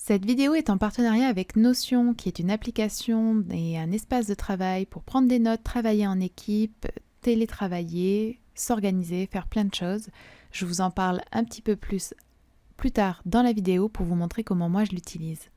Cette vidéo est en partenariat avec Notion, qui est une application et un espace de travail pour prendre des notes, travailler en équipe, télétravailler, s'organiser, faire plein de choses. Je vous en parle un petit peu plus tard dans la vidéo pour vous montrer comment moi je l'utilise.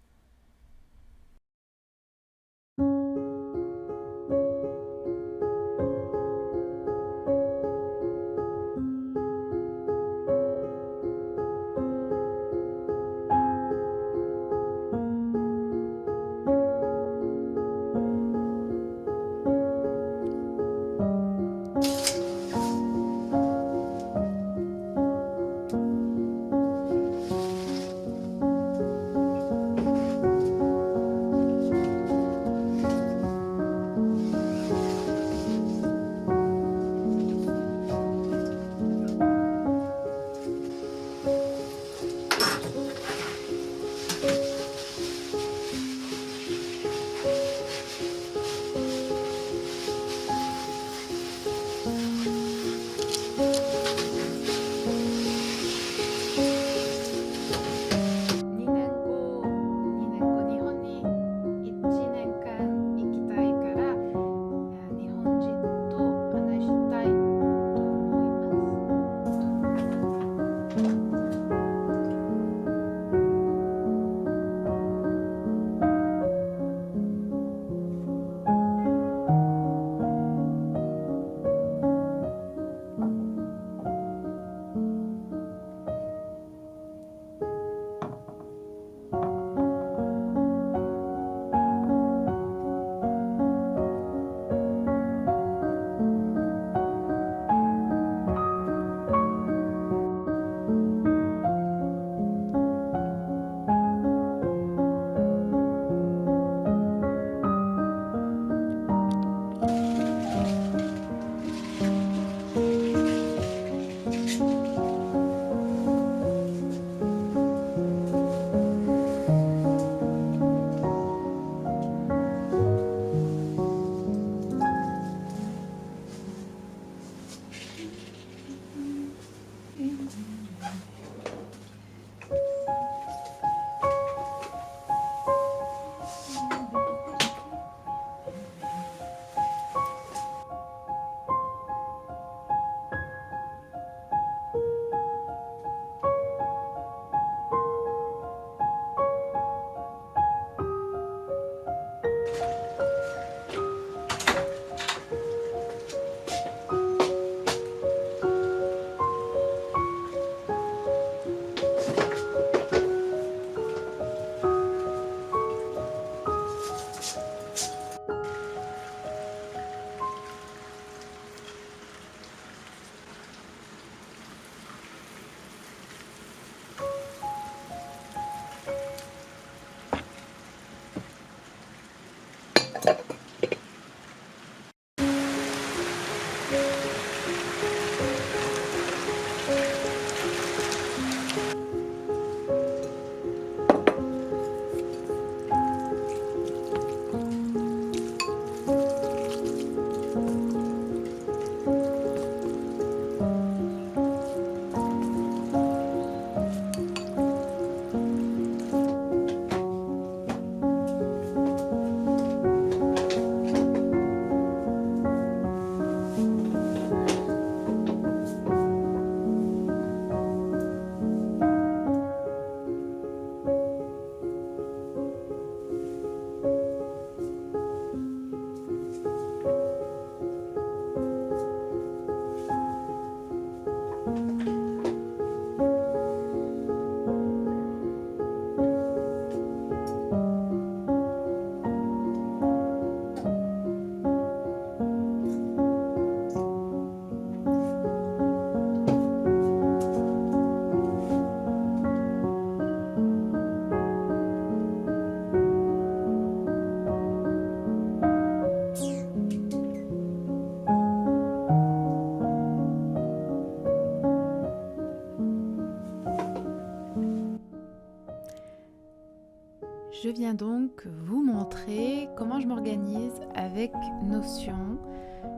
Je viens donc vous montrer comment je m'organise avec Notion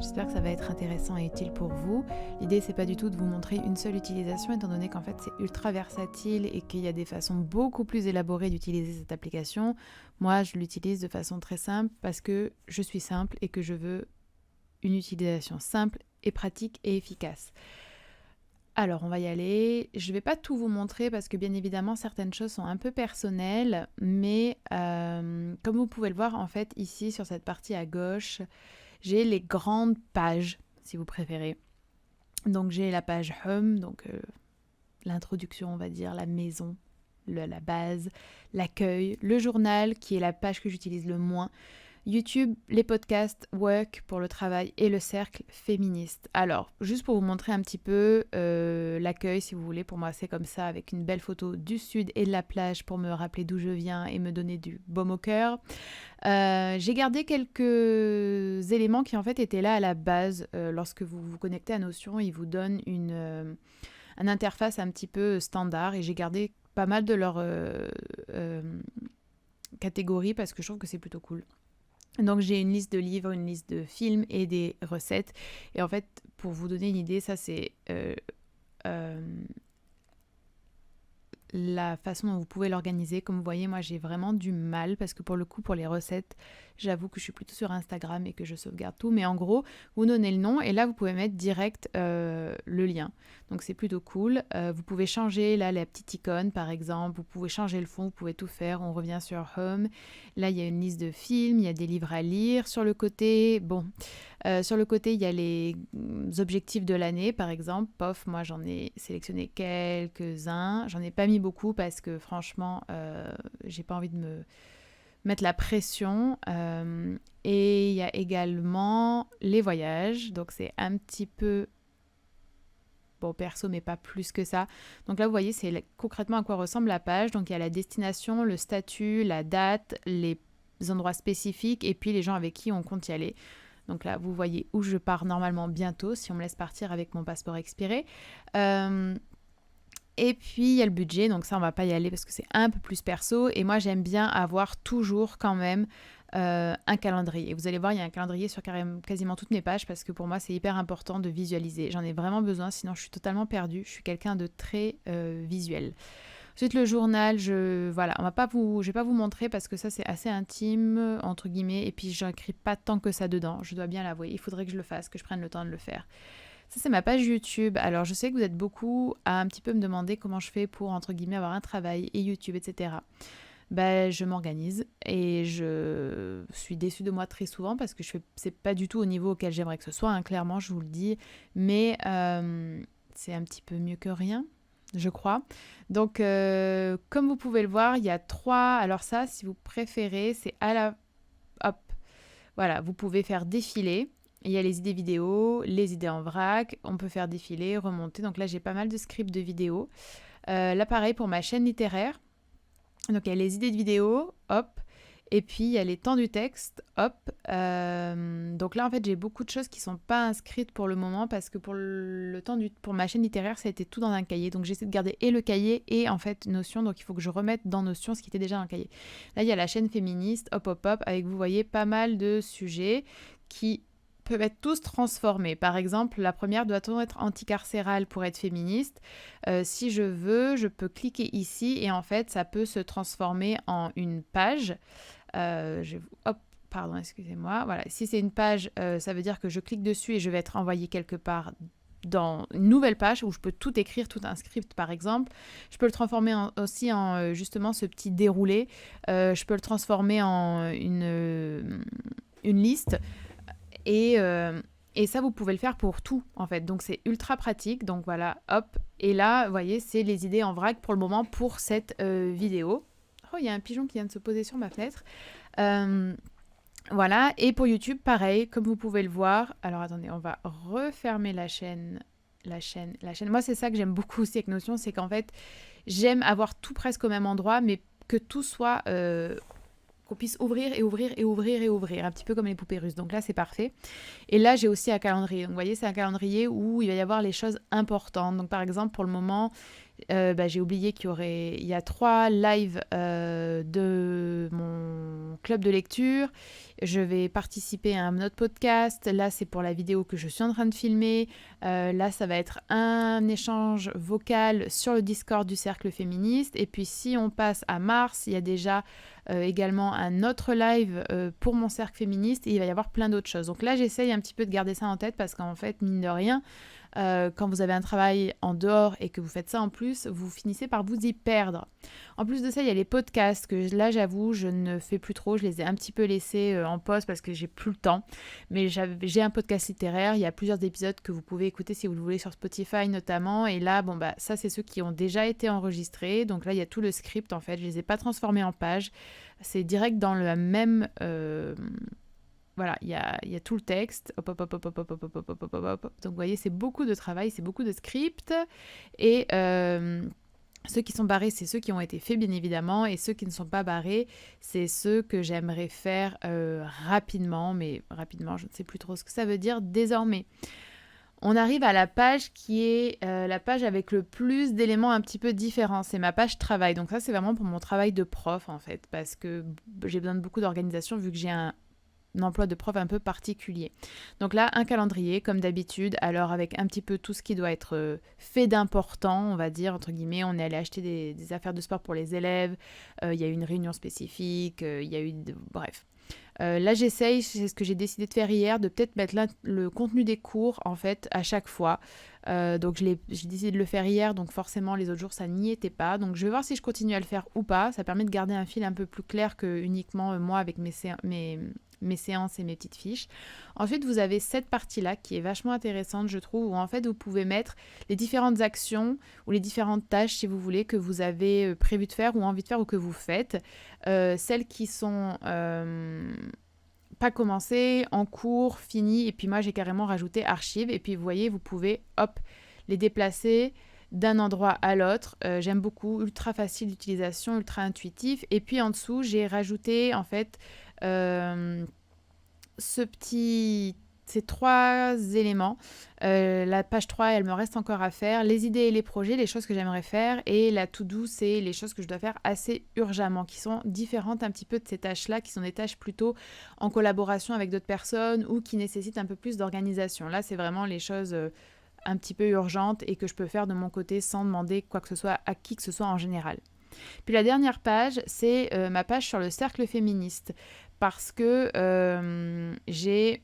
J'espère que ça va être intéressant et utile pour vous. L'idée, c'est pas du tout de vous montrer une seule utilisation, étant donné qu'en fait, c'est ultra versatile et qu'il y a des façons beaucoup plus élaborées d'utiliser cette application. Moi, je l'utilise de façon très simple parce que je suis simple et que je veux une utilisation simple et pratique et efficace. Alors, on va y aller. Je ne vais pas tout vous montrer parce que bien évidemment, certaines choses sont un peu personnelles, mais comme vous pouvez le voir, en fait, ici, sur cette partie à gauche, j'ai les grandes pages, si vous préférez. Donc, j'ai la page Home, donc l'introduction, on va dire, la maison, la base, l'accueil, le journal, qui est la page que j'utilise le moins, YouTube, les podcasts, Work pour le travail et le cercle féministe. Alors, juste pour vous montrer un petit peu l'accueil, si vous voulez, pour moi c'est comme ça, avec une belle photo du sud et de la plage pour me rappeler d'où je viens et me donner du baume au cœur. J'ai gardé quelques éléments qui en fait étaient là à la base. Lorsque vous vous connectez à Notion, ils vous donnent une interface un petit peu standard et j'ai gardé pas mal de leurs catégories parce que je trouve que c'est plutôt cool. Donc j'ai une liste de livres, une liste de films et des recettes. Et en fait, pour vous donner une idée, ça c'est la façon dont vous pouvez l'organiser. Comme vous voyez, moi j'ai vraiment du mal parce que pour le coup, pour les recettes, j'avoue que je suis plutôt sur Instagram et que je sauvegarde tout. Mais en gros, vous donnez le nom et là, vous pouvez mettre direct le lien. Donc c'est plutôt cool. Vous pouvez changer là la petite icône par exemple. Vous pouvez changer le fond, vous pouvez tout faire. On revient sur Home. Là, il y a une liste de films, il y a des livres à lire. Sur le côté, il y a les objectifs de l'année, par exemple. Pof, moi, j'en ai sélectionné quelques-uns. J'en ai pas mis beaucoup parce que, franchement, j'ai pas envie de me mettre la pression. Et il y a également les voyages. Donc, c'est un petit peu... Bon, perso, mais pas plus que ça. Donc là, vous voyez, c'est concrètement à quoi ressemble la page. Donc, il y a la destination, le statut, la date, les endroits spécifiques et puis les gens avec qui on compte y aller. Donc là, vous voyez où je pars normalement bientôt, si on me laisse partir avec mon passeport expiré. Et puis, il y a le budget. Donc ça, on ne va pas y aller parce que c'est un peu plus perso. Et moi, j'aime bien avoir toujours quand même un calendrier. Et vous allez voir, il y a un calendrier sur quasiment toutes mes pages parce que pour moi, c'est hyper important de visualiser. J'en ai vraiment besoin, sinon je suis totalement perdue. Je suis quelqu'un de très visuel. Ensuite, le journal, je vais pas vous montrer parce que ça, c'est assez intime, entre guillemets, et puis je n'écris pas tant que ça dedans, je dois bien l'avouer. Il faudrait que je le fasse, que je prenne le temps de le faire. Ça, c'est ma page YouTube. Alors, je sais que vous êtes beaucoup à un petit peu me demander comment je fais pour, entre guillemets, avoir un travail et YouTube, etc. Je m'organise et je suis déçue de moi très souvent parce que c'est pas du tout au niveau auquel j'aimerais que ce soit, hein, clairement, je vous le dis. Mais c'est un petit peu mieux que rien, je crois. Donc, comme vous pouvez le voir, il y a 3... Alors ça, si vous préférez, c'est à la... Hop, voilà, vous pouvez faire défiler. Il y a les idées vidéo, les idées en vrac. On peut faire défiler, remonter. Donc là, j'ai pas mal de scripts de vidéos. Là, pareil pour ma chaîne littéraire. Donc, il y a les idées de vidéo, hop. Et puis, il y a les temps du texte, hop. Donc là, en fait, j'ai beaucoup de choses qui ne sont pas inscrites pour le moment parce que pour ma chaîne littéraire, ça a été tout dans un cahier. Donc, j'essaie de garder et le cahier et, en fait, Notion. Donc, il faut que je remette dans Notion ce qui était déjà dans le cahier. Là, il y a la chaîne féministe, hop, hop, hop, avec, vous voyez, pas mal de sujets qui peuvent être tous transformés. Par exemple, la première, doit-on être anticarcérale pour être féministe ? Si je veux, je peux cliquer ici et en fait, ça peut se transformer en une page. Pardon, excusez-moi. Voilà, si c'est une page, ça veut dire que je clique dessus et je vais être envoyée quelque part dans une nouvelle page où je peux tout écrire, tout un script par exemple. Je peux le transformer aussi en justement ce petit déroulé. Je peux le transformer en une liste. Et ça, vous pouvez le faire pour tout, en fait. Donc, c'est ultra pratique. Donc, voilà, hop. Et là, vous voyez, c'est les idées en vrac pour le moment pour cette vidéo. Oh, il y a un pigeon qui vient de se poser sur ma fenêtre. Voilà. Et pour YouTube, pareil, comme vous pouvez le voir. Alors, attendez, on va refermer la chaîne. Moi, c'est ça que j'aime beaucoup aussi avec Notion, c'est qu'en fait, j'aime avoir tout presque au même endroit, mais que tout soit... qu'on puisse ouvrir, un petit peu comme les poupées russes. Donc là, c'est parfait. Et là, j'ai aussi un calendrier. Donc, vous voyez, c'est un calendrier où il va y avoir les choses importantes. Donc, par exemple, pour le moment, j'ai oublié il y a 3 lives de mon club de lecture. Je vais participer à un autre podcast. Là, c'est pour la vidéo que je suis en train de filmer. Là, ça va être un échange vocal sur le Discord du Cercle Féministe. Et puis, si on passe à mars, il y a déjà également un autre live pour mon Cercle Féministe. Et il va y avoir plein d'autres choses. Donc là, j'essaye un petit peu de garder ça en tête parce qu'en fait, mine de rien, quand vous avez un travail en dehors et que vous faites ça en plus, vous finissez par vous y perdre. En plus de ça, il y a les podcasts que là, j'avoue, je ne fais plus trop. Je les ai un petit peu laissés en pause parce que j'ai plus le temps. Mais j'ai un podcast littéraire. Il y a plusieurs épisodes que vous pouvez écouter si vous le voulez sur Spotify notamment. Et là, ça, c'est ceux qui ont déjà été enregistrés. Donc là, il y a tout le script en fait. Je les ai pas transformés en pages. C'est direct dans le même... Voilà, il y a tout le texte. Hop, hop, hop, hop, hop, hop, hop, hop, hop, hop, hop, hop. Donc, vous voyez, c'est beaucoup de travail, c'est beaucoup de script. Et ceux qui sont barrés, c'est ceux qui ont été faits, bien évidemment. Et ceux qui ne sont pas barrés, c'est ceux que j'aimerais faire rapidement. Mais rapidement, je ne sais plus trop ce que ça veut dire désormais. On arrive à la page qui est la page avec le plus d'éléments un petit peu différents. C'est ma page travail. Donc ça, c'est vraiment pour mon travail de prof, en fait. Parce que j'ai besoin de beaucoup d'organisation vu que j'ai un emploi de prof un peu particulier. Donc là, un calendrier, comme d'habitude, alors avec un petit peu tout ce qui doit être fait d'important, on va dire, entre guillemets. On est allé acheter des affaires de sport pour les élèves, il y a eu une réunion spécifique, il y a eu... Bref. Là, j'essaye, c'est ce que j'ai décidé de faire hier, de peut-être mettre là le contenu des cours, en fait, à chaque fois. Donc, j'ai décidé de le faire hier, donc forcément, les autres jours, ça n'y était pas. Donc, je vais voir si je continue à le faire ou pas. Ça permet de garder un fil un peu plus clair que uniquement moi avec mes séances et mes petites fiches. Ensuite, vous avez cette partie-là qui est vachement intéressante, je trouve, où en fait, vous pouvez mettre les différentes actions ou les différentes tâches, si vous voulez, que vous avez prévu de faire ou envie de faire ou que vous faites. Celles qui sont pas commencées, en cours, finies, et puis moi, j'ai carrément rajouté archives. Et puis, vous voyez, vous pouvez, hop, les déplacer d'un endroit à l'autre. J'aime beaucoup, ultra facile d'utilisation, ultra intuitif. Et puis, en dessous, j'ai rajouté, en fait, ces 3 éléments. La page 3, elle me reste encore à faire. Les idées et les projets, les choses que j'aimerais faire. Et la to-do, c'est les choses que je dois faire assez urgemment, qui sont différentes un petit peu de ces tâches-là, qui sont des tâches plutôt en collaboration avec d'autres personnes ou qui nécessitent un peu plus d'organisation. Là, c'est vraiment les choses un petit peu urgentes et que je peux faire de mon côté sans demander quoi que ce soit à qui que ce soit en général. Puis la dernière page, c'est ma page sur le cercle féministe. Parce que j'ai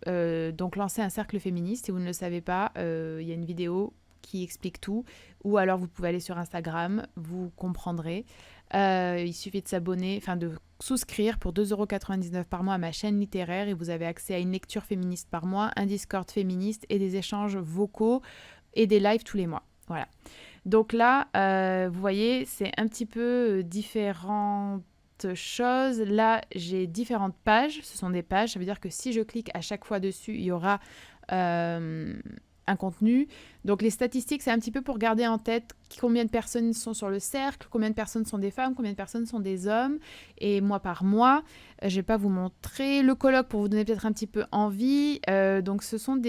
donc lancé un cercle féministe. Si vous ne le savez pas, il y a une vidéo qui explique tout. Ou alors vous pouvez aller sur Instagram, vous comprendrez. Il suffit de s'abonner, de souscrire pour 2,99 € par mois à ma chaîne littéraire et vous avez accès à une lecture féministe par mois, un Discord féministe et des échanges vocaux et des lives tous les mois. Voilà. Donc là, vous voyez, c'est un petit peu différentes choses. Là, j'ai différentes pages. Ce sont des pages. Ça veut dire que si je clique à chaque fois dessus, il y aura un contenu. Donc les statistiques, c'est un petit peu pour garder en tête combien de personnes sont sur le cercle, combien de personnes sont des femmes, combien de personnes sont des hommes, et mois par mois. Je vais pas vous montrer le colloque pour vous donner peut-être un petit peu envie. Donc ce sont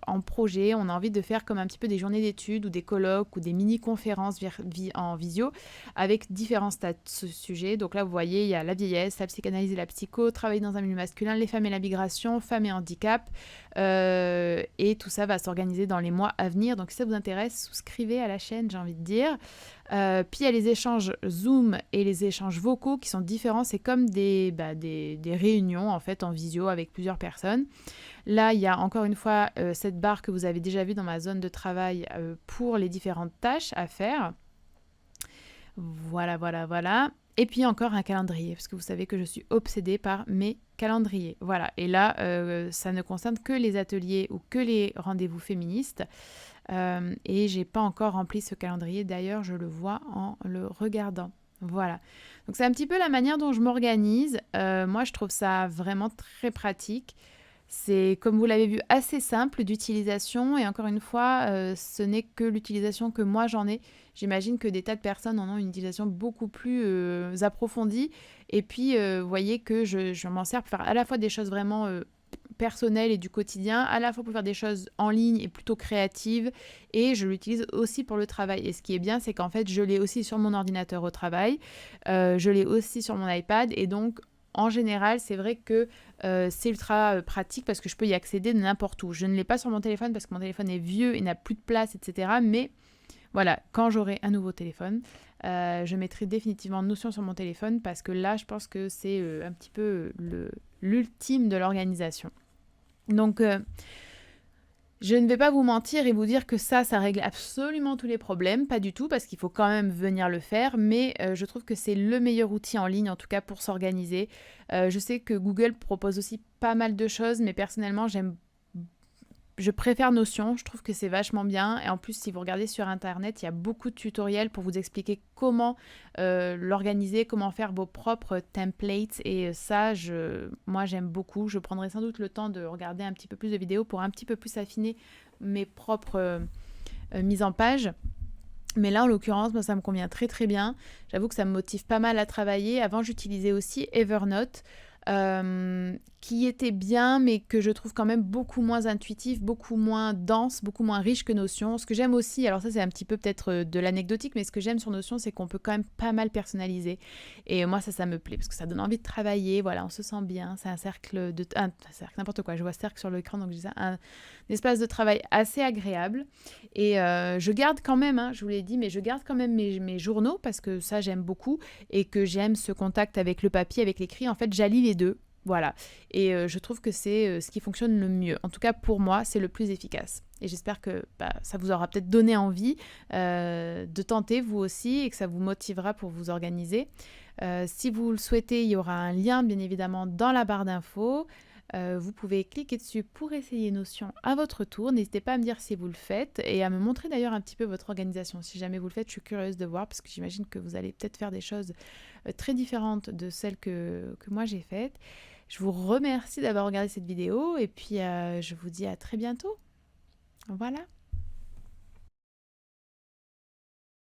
en projet, on a envie de faire comme un petit peu des journées d'études ou des colloques ou des mini-conférences en visio avec différents sujets. Donc là, vous voyez, il y a la vieillesse, la psychanalyse et la psycho, travailler dans un milieu masculin, les femmes et la migration, femmes et handicap. Et tout ça va s'organiser dans les mois à venir. Donc si ça vous intéresse, souscrivez à la chaîne, j'ai envie de dire. Puis il y a les échanges Zoom et les échanges vocaux qui sont différents. C'est comme des réunions en fait en visio avec plusieurs personnes. Là, il y a encore une fois cette barre que vous avez déjà vue dans ma zone de travail pour les différentes tâches à faire. Voilà. Et puis encore un calendrier, parce que vous savez que je suis obsédée par mes calendriers. Voilà, et là, ça ne concerne que les ateliers ou que les rendez-vous féministes. Et j'ai pas encore rempli ce calendrier, d'ailleurs, je le vois en le regardant. Voilà, donc c'est un petit peu la manière dont je m'organise. Moi, je trouve ça vraiment très pratique. C'est, comme vous l'avez vu, assez simple d'utilisation et encore une fois, ce n'est que l'utilisation que moi j'en ai. J'imagine que des tas de personnes en ont une utilisation beaucoup plus approfondie et puis vous voyez que je m'en sers pour faire à la fois des choses vraiment personnelles et du quotidien, à la fois pour faire des choses en ligne et plutôt créatives et je l'utilise aussi pour le travail. Et ce qui est bien, c'est qu'en fait, je l'ai aussi sur mon ordinateur au travail, je l'ai aussi sur mon iPad et donc en général, c'est vrai que c'est ultra pratique parce que je peux y accéder de n'importe où. Je ne l'ai pas sur mon téléphone parce que mon téléphone est vieux et n'a plus de place, etc. Mais voilà, quand j'aurai un nouveau téléphone, je mettrai définitivement Notion sur mon téléphone parce que là, je pense que c'est un petit peu l'ultime de l'organisation. Donc, je ne vais pas vous mentir et vous dire que ça règle absolument tous les problèmes, pas du tout, parce qu'il faut quand même venir le faire, mais je trouve que c'est le meilleur outil en ligne, en tout cas pour s'organiser. Je sais que Google propose aussi pas mal de choses, mais personnellement, je préfère Notion, je trouve que c'est vachement bien. Et en plus, si vous regardez sur Internet, il y a beaucoup de tutoriels pour vous expliquer comment l'organiser, comment faire vos propres templates. Et ça, moi, j'aime beaucoup. Je prendrai sans doute le temps de regarder un petit peu plus de vidéos pour un petit peu plus affiner mes propres mises en page. Mais là, en l'occurrence, moi, ça me convient très très bien. J'avoue que ça me motive pas mal à travailler. Avant, j'utilisais aussi Evernote, qui était bien, mais que je trouve quand même beaucoup moins intuitif, beaucoup moins dense, beaucoup moins riche que Notion. Ce que j'aime aussi, alors ça c'est un petit peu peut-être de l'anecdotique, mais ce que j'aime sur Notion, c'est qu'on peut quand même pas mal personnaliser. Et moi, ça me plaît, parce que ça donne envie de travailler, voilà, on se sent bien. C'est un cercle un cercle, n'importe quoi, je vois cercle sur l'écran, donc je dis ça, un espace de travail assez agréable. Et je garde quand même, hein, je vous l'ai dit, mais je garde quand même mes journaux, parce que ça, j'aime beaucoup, et que j'aime ce contact avec le papier, avec l'écrit. En fait, j'allie les deux. Voilà. Et je trouve que c'est ce qui fonctionne le mieux. En tout cas, pour moi, c'est le plus efficace. Et j'espère que ça vous aura peut-être donné envie de tenter vous aussi et que ça vous motivera pour vous organiser. Si vous le souhaitez, il y aura un lien, bien évidemment, dans la barre d'infos. Vous pouvez cliquer dessus pour essayer Notion à votre tour. N'hésitez pas à me dire si vous le faites et à me montrer d'ailleurs un petit peu votre organisation. Si jamais vous le faites, je suis curieuse de voir parce que j'imagine que vous allez peut-être faire des choses très différentes de celles que moi j'ai faites. Je vous remercie d'avoir regardé cette vidéo et puis je vous dis à très bientôt. Voilà.